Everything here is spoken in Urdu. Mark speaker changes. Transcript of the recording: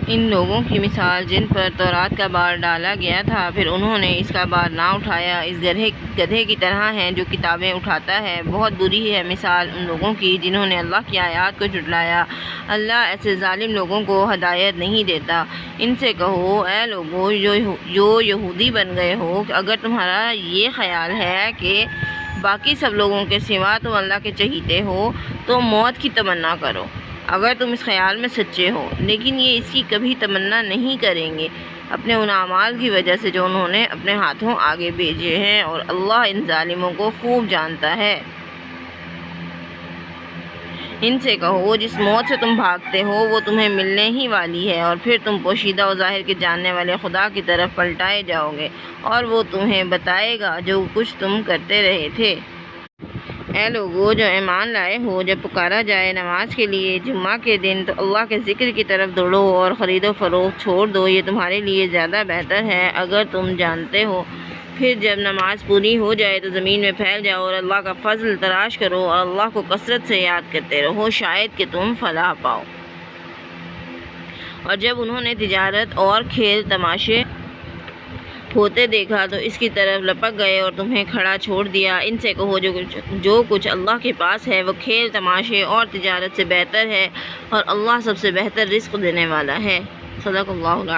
Speaker 1: ان لوگوں کی مثال جن پر تورات کا بار ڈالا گیا تھا، پھر انہوں نے اس کا بار نہ اٹھایا، اس گدھے کی طرح ہیں جو کتابیں اٹھاتا ہے۔ بہت بری ہے مثال ان لوگوں کی جنہوں نے اللہ کی آیات کو جھٹلایا۔ اللہ ایسے ظالم لوگوں کو ہدایت نہیں دیتا۔ ان سے کہو، اے لوگو جو یہودی بن گئے ہو، اگر تمہارا یہ خیال ہے کہ باقی سب لوگوں کے سوا تم اللہ کے چہیتے ہو تو موت کی تمنا کرو، اگر تم اس خیال میں سچے ہو، لیکن یہ اس کی کبھی تمنا نہیں کریں گے اپنے ان اعمال کی وجہ سے جو انہوں نے اپنے ہاتھوں آگے بھیجے ہیں، اور اللہ ان ظالموں کو خوب جانتا ہے۔ ان سے کہو، جس موت سے تم بھاگتے ہو وہ تمہیں ملنے ہی والی ہے، اور پھر تم پوشیدہ و ظاہر کے جاننے والے خدا کی طرف پلٹائے جاؤ گے، اور وہ تمہیں بتائے گا جو کچھ تم کرتے رہے تھے۔ اے لوگو جو ایمان لائے ہو، جب پکارا جائے نماز کے لیے جمعہ کے دن تو اللہ کے ذکر کی طرف دوڑو اور خرید و فروخت چھوڑ دو، یہ تمہارے لیے زیادہ بہتر ہے اگر تم جانتے ہو۔ پھر جب نماز پوری ہو جائے تو زمین میں پھیل جاؤ اور اللہ کا فضل تلاش کرو، اور اللہ کو کثرت سے یاد کرتے رہو، شاید کہ تم فلاح پاؤ۔ اور جب انہوں نے تجارت اور کھیل تماشے ہوتے دیکھا تو اس کی طرف لپک گئے اور تمہیں کھڑا چھوڑ دیا۔ ان سے کہو، جو کچھ اللہ کے پاس ہے وہ کھیل تماشے اور تجارت سے بہتر ہے، اور اللہ سب سے بہتر رزق دینے والا ہے۔ صدق اللہ العظیم۔